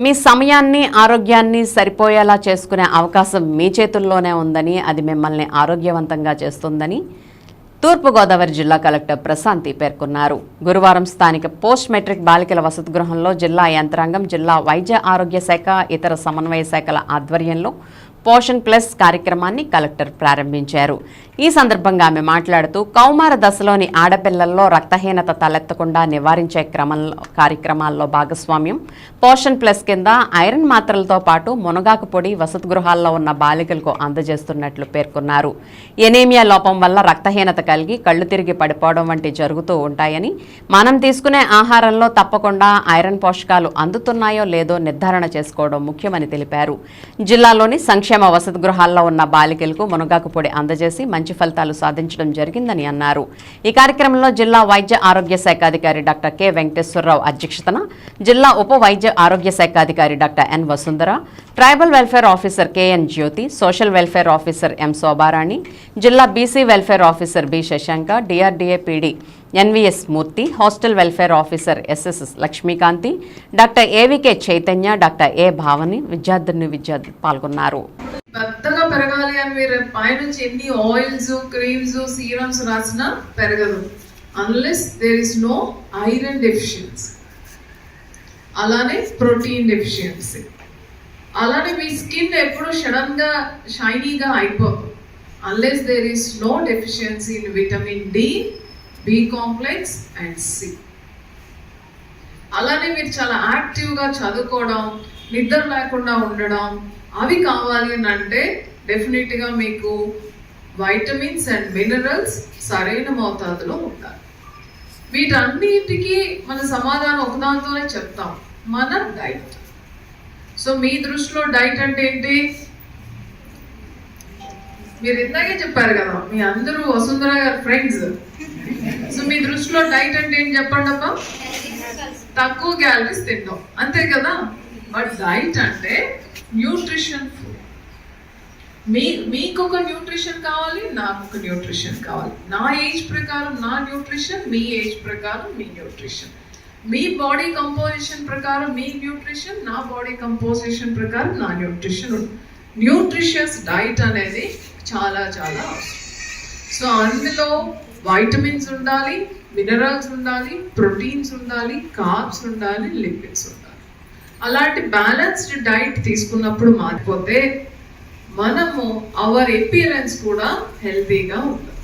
మీ సమయాన్ని ఆరోగ్యాన్ని సరిపోయేలా చేసుకునే అవకాశం మీ చేతుల్లోనే ఉందని అది మిమ్మల్ని ఆరోగ్యవంతంగా చేస్తుందని తూర్పుగోదావరి జిల్లా కలెక్టర్ ప్రశాంతి పేర్కొన్నారు. గురువారం స్థానిక పోస్ట్ మెట్రిక్ బాలికల వసతి గృహంలో జిల్లా యంత్రాంగం, జిల్లా వైద్య ఆరోగ్య శాఖ, ఇతర సమన్వయ శాఖల ఆధ్వర్యంలో పోషణ్ ప్లస్ కార్యక్రమాన్ని కలెక్టర్ ప్రారంభించారు. ఈ సందర్భంగా ఆమె మాట్లాడుతూ కౌమార దశలోని ఆడపిల్లల్లో రక్తహీనత తలెత్తకుండా నివారించే కార్యక్రమాల్లో భాగస్వామ్యం పోషణ్ ప్లస్ కింద ఐరన్ మాత్రలతో పాటు మునగాకు పొడి వసతి గృహాల్లో ఉన్న బాలికలకు అందజేస్తున్నట్లు పేర్కొన్నారు. ఎనీమియా లోపం వల్ల రక్తహీనత కలిగి కళ్ళు తిరిగి పడిపోవడం వంటి జరుగుతూ ఉంటాయని, మనం తీసుకునే ఆహారంలో తప్పకుండా ఐరన్ పోషకాలు అందుతున్నాయో లేదో నిర్ధారణ చేసుకోవడం ముఖ్యమని తెలిపారు. జిల్లాలోని సంక్షేమ వసతి గృహాల్లో ఉన్న బాలికలకు మునగాకు పొడి అందజేసి మంచి ఫలితాలు సాధించడం జరిగిందని అన్నారు. ఈ కార్యక్రమంలో జిల్లా వైద్య ఆరోగ్య శాఖ అధికారి డాక్టర్ కె వెంకటేశ్వరరావు అధ్యక్షతన, జిల్లా ఉప వైద్య ఆరోగ్య శాఖ అధికారి doctor N Vasundhara, tribal welfare officer KN Jyothi, social welfare officer M Shobharani, జిల్లా BC welfare officer B Sasanka, DRDA PD NVS Murthy, hostel welfare officer SS Lakshmikanthi, doctor AVK Chaitanya, doctor A Bhavani విద్యార్థులు పాల్గొన్నారు. పెద్దగా పెరగాలి అని మీరు పైనుంచి ఎన్ని ఆయిల్స్, క్రీమ్స్, సీరమ్స్ రాసినా పెరగదు unless there is no iron deficiency. అలానే ప్రోటీన్ డెఫిషియన్సీ. అలానే మీ స్కిన్ ఎప్పుడు సడన్ గా షైనీగా అయిపోదు unless there is no deficiency in vitamin D, B complex and C. అలానే మీరు చాలా యాక్టివ్గా చదువుకోవడం, నిద్ర లేకుండా ఉండడం, అవి కావాలి అని అంటే డెఫినెట్గా మీకు వైటమిన్స్ అండ్ మినరల్స్ సరైన మోతాదులో ఉండాలి. వీటన్నిటికీ మన సమాధానం ఒకదానితోనే చెప్తాం, మన డైట్. సో మీ దృష్టిలో డైట్ అంటే ఏంటి? మీరు ఇందాకే చెప్పారు కదా, మీ అందరూ వసుంధర గారి ఫ్రెండ్స్. సో మీ దృష్టిలో డైట్ అంటే ఏంటి చెప్పండి అబ్బా? తక్కువ క్యాలరీస్ తింటాం, అంతే కదా. బట్ డైట్ అంటే న్యూట్రిషన్ ఫుడ్. మీకు ఒక న్యూట్రిషన్ కావాలి, నాకు ఒక న్యూట్రిషన్ కావాలి. నా ఏజ్ ప్రకారం నా న్యూట్రిషన్, మీ ఏజ్ ప్రకారం మీ న్యూట్రిషన్, మీ బాడీ కంపోజిషన్ ప్రకారం మీ న్యూట్రిషన్, నా బాడీ కంపోజిషన్ ప్రకారం నా న్యూట్రిషన్. న్యూట్రిషియస్ డైట్ అనేది చాలా చాలా అవసరం. సో అందులో వైటమిన్స్ ఉండాలి, మినరల్స్ ఉండాలి, ప్రోటీన్స్ ఉండాలి, కార్బ్స్ ఉండాలి, లిపిడ్స్ ఉండాలి. అలాంటి బ్యాలెన్స్డ్ డైట్ తీసుకున్నప్పుడు మారిపోతే మనము అవర్ అపియరెన్స్ కూడా హెల్తీగా ఉంటుంది.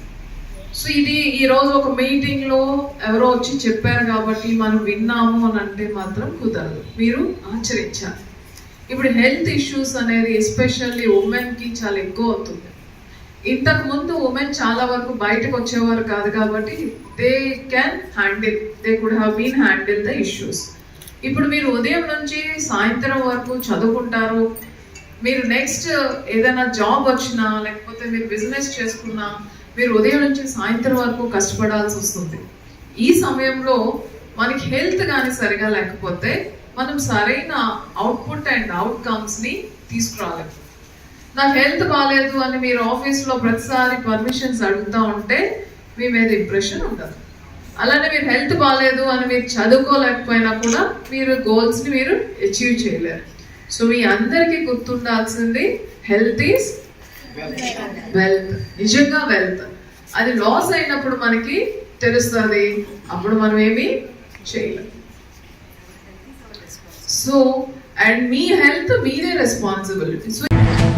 సో ఇది ఈరోజు ఒక మీటింగ్లో ఎవరో వచ్చి చెప్పారు కాబట్టి మనం విన్నాము అని అంటే మాత్రం కుదరదు, మీరు ఆచరించాలి. ఇప్పుడు హెల్త్ ఇష్యూస్ అనేది ఎస్పెషల్లీ ఉమెన్కి చాలా ఎక్కువ అవుతుంది. ఇంతకు ముందు ఉమెన్ చాలా వరకు బయటకు వచ్చేవారు కాదు కాబట్టి they could have been handle the issues. ఇప్పుడు మీరు ఉదయం నుంచి సాయంత్రం వరకు చదువుకుంటారు, మీరు నెక్స్ట్ ఏదైనా జాబ్ వచ్చినా లేకపోతే మీరు బిజినెస్ చేసుకున్నా మీరు ఉదయం నుంచి సాయంత్రం వరకు కష్టపడాల్సి వస్తుంది. ఈ సమయంలో మనకి హెల్త్ కానీ సరిగా లేకపోతే మనం సరైన అవుట్పుట్ అండ్ అవుట్కమ్స్ని తీసుకురాలేము. నాకు హెల్త్ బాగాలేదు అని మీరు ఆఫీస్లో ప్రతిసారి పర్మిషన్స్ అడుగుతూ ఉంటే మీ మీద ఇంప్రెషన్ ఉండదు. అలానే మీరు హెల్త్ బాగాలేదు అని మీరు చదువుకోలేకపోయినా కూడా మీరు గోల్స్ని మీరు అచీవ్ చేయలేరు. సో మీ అందరికీ గుర్తుండాల్సింది హెల్త్ ఈజ్ వెల్త్. నిజంగా వెల్త్. అది లాస్ అయినప్పుడు మనకి తెలుస్తుంది, అప్పుడు మనం ఏమీ చేయలేము. సో అండ్ మీ హెల్త్ మీదే రెస్పాన్సిబిలిటీ. సో